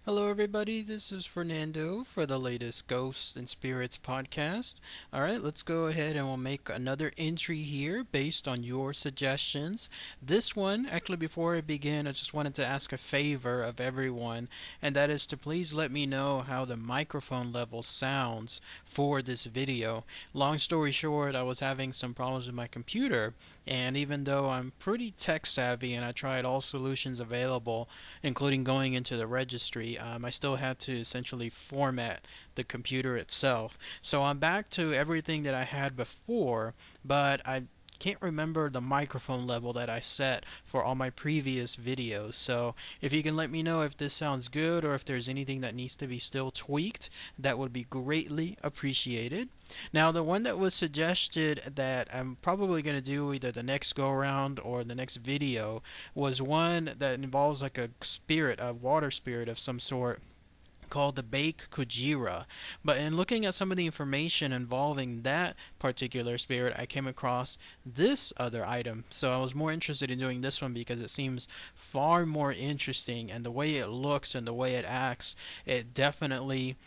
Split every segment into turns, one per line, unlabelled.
Hello, everybody. This is Fernando for the latest Ghosts and Spirits podcast. All right, let's go ahead and we'll make another entry here based on your suggestions. This one, actually, before I begin, I just wanted to ask a favor of everyone, and that is to please let me know how the microphone level sounds for this video. Long story short, I was having some problems with my computer, and even though I'm pretty tech savvy and I tried all solutions available, including going into the registry, I still had to essentially format the computer itself. So I'm back to everything that I had before, but I can't remember the microphone level that I set for all my previous videos. So if you can let me know if this sounds good or if there's anything that needs to be still tweaked, that would be greatly appreciated. Now, the one that was suggested that I'm probably going to do either the next go around or the next video was one that involves like a spirit, a water spirit of some sort, called the Bake Kujira. But in looking at some of the information involving that particular spirit, I came across this other item. So I was more interested in doing this one because it seems far more interesting, and the way it looks and the way it acts, it definitely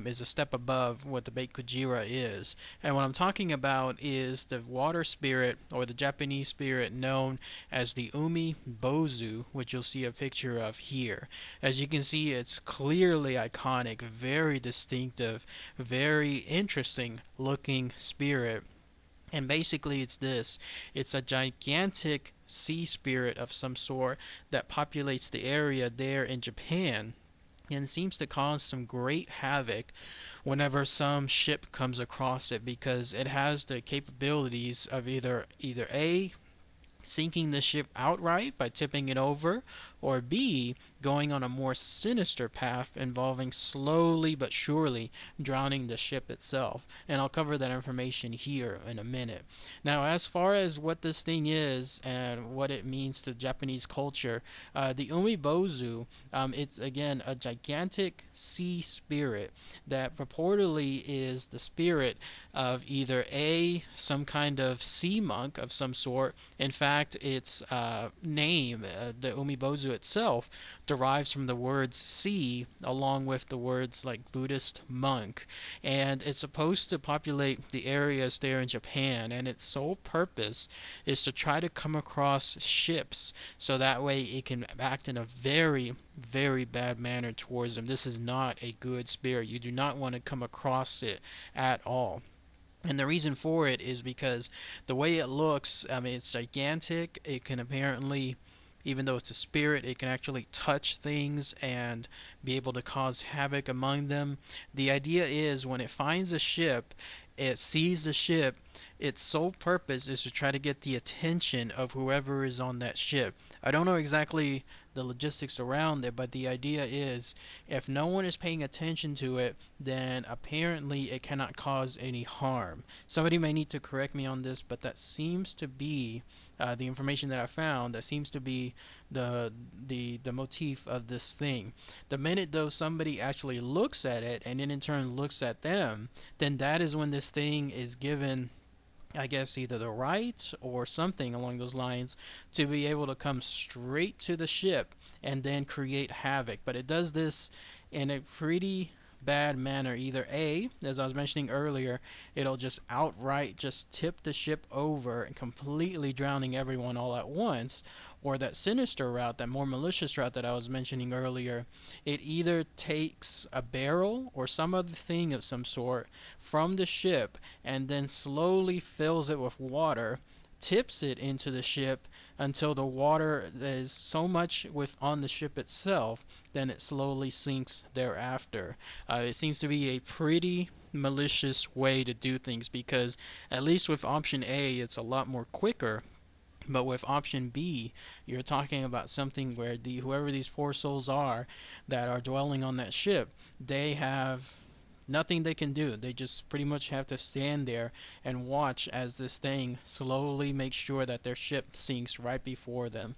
is a step above what the Bait Kujira is. And what I'm talking about is the water spirit, or the Japanese spirit known as the Umibozu, which you'll see a picture of here. As you can see, it's clearly iconic, very distinctive, very interesting looking spirit. And basically, it's this: it's a gigantic sea spirit of some sort that populates the area there in Japan and seems to cause some great havoc whenever some ship comes across it, because it has the capabilities of either A, sinking the ship outright by tipping it over, or B, going on a more sinister path involving slowly but surely drowning the ship itself. And I'll cover that information here in a minute. Now, as far as what this thing is and what it means to Japanese culture, the Umibozu, it's again a gigantic sea spirit that purportedly is the spirit of either A, some kind of sea monk of some sort. In fact, its name, the Umibozu itself, derives from the words sea along with the words like Buddhist monk, and it's supposed to populate the areas there in Japan, and its sole purpose is to try to come across ships so that way it can act in a very, very bad manner towards them. This is not a good spirit. You do not want to come across it at all. And the reason for it is because the way it looks, I mean, it's gigantic. It can apparently, even though it's a spirit, it can actually touch things and be able to cause havoc among them. The idea is when it finds a ship, it sees the ship, its sole purpose is to try to get the attention of whoever is on that ship. I don't know exactly the logistics around it, but the idea is if no one is paying attention to it, then apparently it cannot cause any harm. Somebody may need to correct me on this, but that seems to be the information that I found. That seems to be the motif of this thing. The minute though somebody actually looks at it and then in turn looks at them, then that is when this thing is given, I guess, either the right or something along those lines to be able to come straight to the ship and then create havoc. But it does this in a pretty bad manner. Either A, as I was mentioning earlier, it'll just outright just tip the ship over and completely drowning everyone all at once, or that sinister route, that more malicious route that I was mentioning earlier, it either takes a barrel or some other thing of some sort from the ship and then slowly fills it with water, tips it into the ship until the water is so much with on the ship itself, then it slowly sinks thereafter. It seems to be a pretty malicious way to do things, because at least with option A it's a lot more quicker. But with option B, you're talking about something where whoever these four souls are that are dwelling on that ship, they have nothing they can do. They just pretty much have to stand there and watch as this thing slowly makes sure that their ship sinks right before them.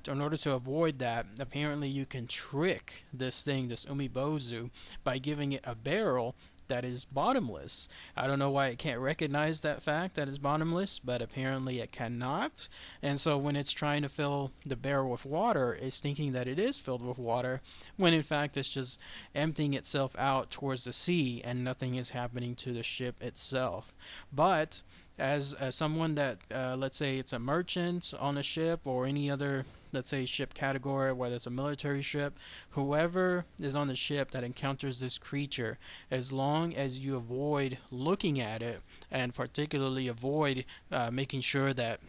In order to avoid that, apparently you can trick this thing, this Umibozu, by giving it a barrel that is bottomless. I don't know why it can't recognize that fact that it's bottomless, but apparently it cannot. And so when it's trying to fill the barrel with water, it's thinking that it is filled with water, when in fact it's just emptying itself out towards the sea and nothing is happening to the ship itself. But as someone that, let's say it's a merchant on a ship or any other, let's say, ship category, whether it's a military ship, whoever is on the ship that encounters this creature, as long as you avoid looking at it and particularly avoid making sure that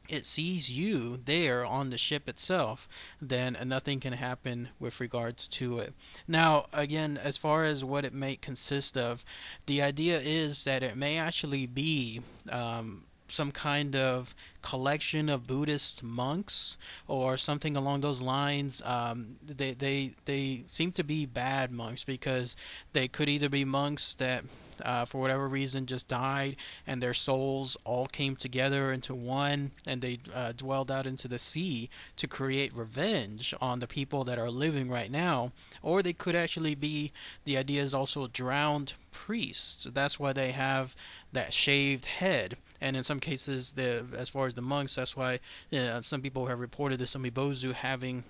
it sees you there on the ship itself, then nothing can happen with regards to it. Now, again, as far as what it may consist of, the idea is that it may actually be some kind of collection of Buddhist monks or something along those lines. They seem to be bad monks because they could either be monks that for whatever reason just died and their souls all came together into one and they dwelled out into the sea to create revenge on the people that are living right now, or they could actually be, the idea is also drowned priests. That's why they have that shaved head. And in some cases, as far as the monks, that's why some people have reported this Umibozu having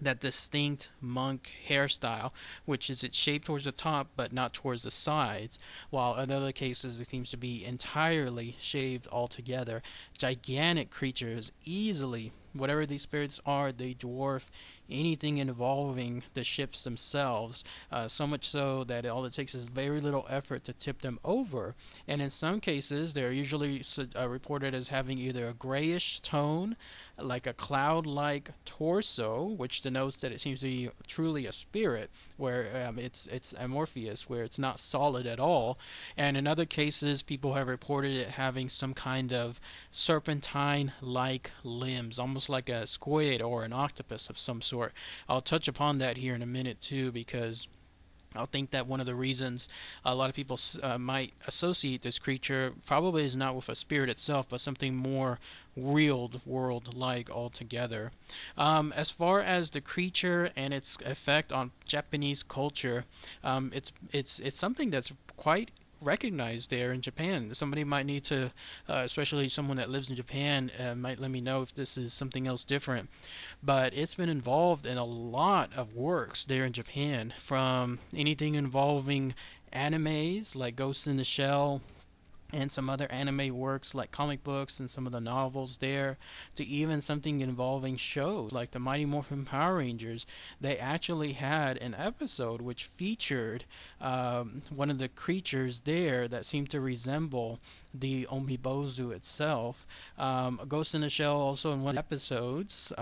that distinct monk hairstyle, which is it's shaped towards the top but not towards the sides, while in other cases it seems to be entirely shaved altogether. Gigantic creatures, easily, whatever these spirits are, they dwarf anything involving the ships themselves, so much so that all it takes is very little effort to tip them over. And in some cases, they're usually reported as having either a grayish tone, like a cloud-like torso, which denotes that it seems to be truly a spirit, where it's amorphous, where it's not solid at all. And in other cases, people have reported it having some kind of serpentine-like limbs, almost like a squid or an octopus of some sort. I'll touch upon that here in a minute too, because I think that one of the reasons a lot of people might associate this creature probably is not with a spirit itself, but something more real world-like altogether. As far as the creature and its effect on Japanese culture, it's something that's quite recognized there in Japan. Somebody might need to, especially someone that lives in Japan, might let me know if this is something else different. But it's been involved in a lot of works there in Japan, from anything involving animes like Ghost in the Shell and some other anime works like comic books and some of the novels there, to even something involving shows like the Mighty Morphin Power Rangers. They actually had an episode which featured one of the creatures there that seemed to resemble the Umibozu itself. Ghost in the Shell also in one of the episodes,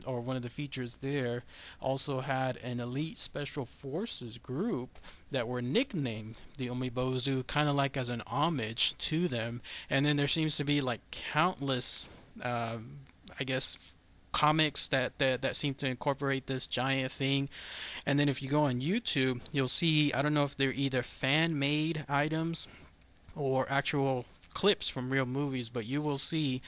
or one of the features there, also had an elite special forces group that were nicknamed the Umibozu, kind of like as an homage to them. And then there seems to be like countless, I guess, comics that seem to incorporate this giant thing. And then if you go on YouTube, you'll see, I don't know if they're either fan-made items or actual clips from real movies, but you will see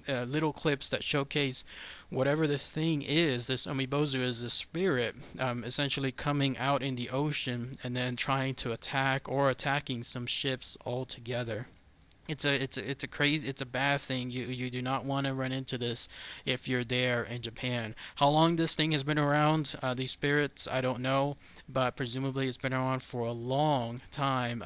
little clips that showcase whatever this thing is. This Umibozu is a spirit, essentially coming out in the ocean and then trying to attack or attacking some ships altogether. It's a crazy, it's a bad thing. You do not want to run into this if you're there in Japan. How long this thing has been around, these spirits, I don't know, but presumably it's been around for a long time,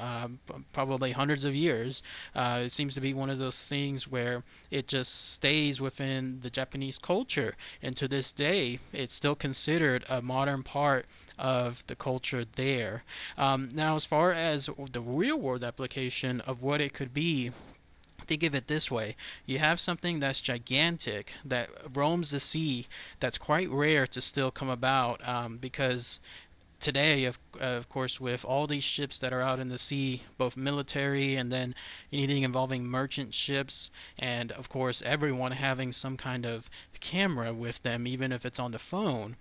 probably hundreds of years. It seems to be one of those things where it just stays within the Japanese culture, and to this day, it's still considered a modern part of the culture there. Now, as far as the real world application of what it could be, think of it this way. You have something that's gigantic, that roams the sea, that's quite rare to still come about, because today, of course, with all these ships that are out in the sea, both military and then anything involving merchant ships, and of course everyone having some kind of camera with them, even if it's on the phone,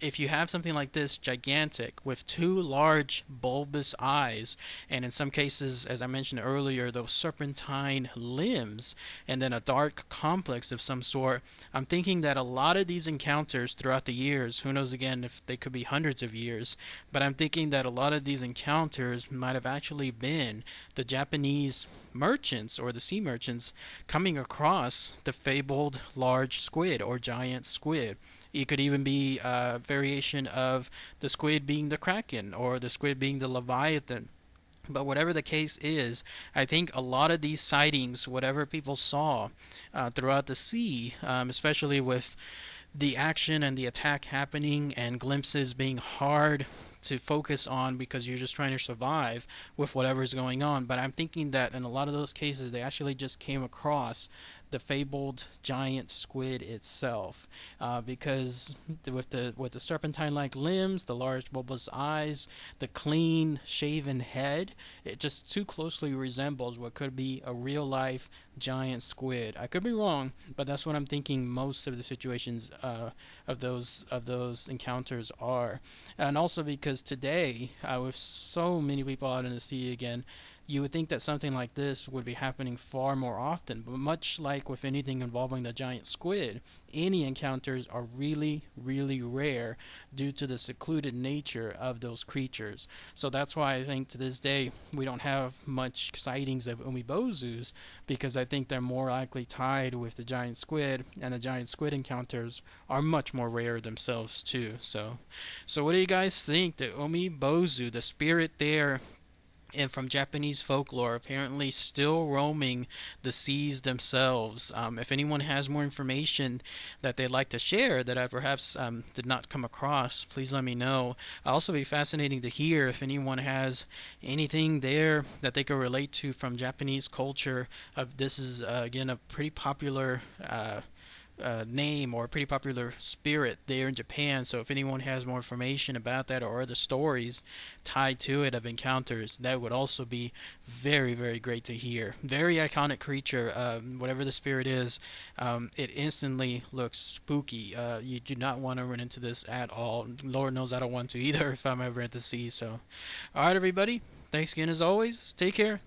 if you have something like this gigantic with two large bulbous eyes, and in some cases, as I mentioned earlier, those serpentine limbs, and then a dark complex of some sort, I'm thinking that a lot of these encounters throughout the years, who knows again if they could be hundreds of years, but I'm thinking that a lot of these encounters might have actually been the Japanese merchants or the sea merchants coming across the fabled large squid or giant squid. It could even be a variation of the squid being the kraken or the squid being the leviathan. But whatever the case is, I think a lot of these sightings, whatever people saw throughout the sea, especially with the action and the attack happening and glimpses being hard to focus on because you're just trying to survive with whatever's going on. But I'm thinking that in a lot of those cases, they actually just came across the fabled giant squid itself, because with the serpentine-like limbs, the large bulbous eyes, the clean shaven head, it just too closely resembles what could be a real-life giant squid. I could be wrong, but that's what I'm thinking. Most of the situations of those encounters are, and also because today, with so many people out in the sea again, you would think that something like this would be happening far more often, but much like with anything involving the giant squid, any encounters are really, really rare due to the secluded nature of those creatures. So that's why I think to this day we don't have much sightings of Umibozus, because I think they're more likely tied with the giant squid, and the giant squid encounters are much more rare themselves too. So what do you guys think? The Umibozu, the spirit there and from Japanese folklore, apparently still roaming the seas themselves. If anyone has more information that they'd like to share that I perhaps did not come across, please let me know. It'll also be fascinating to hear if anyone has anything there that they could relate to from Japanese culture. This is, again, a pretty popular name or a pretty popular spirit there in Japan. So if anyone has more information about that or other stories tied to it of encounters, that would also be very, very great to hear. Very iconic creature, whatever the spirit is. It instantly looks spooky. You do not want to run into this at all. Lord knows I don't want to either if I'm ever at the sea. So, all right, everybody. Thanks again as always. Take care.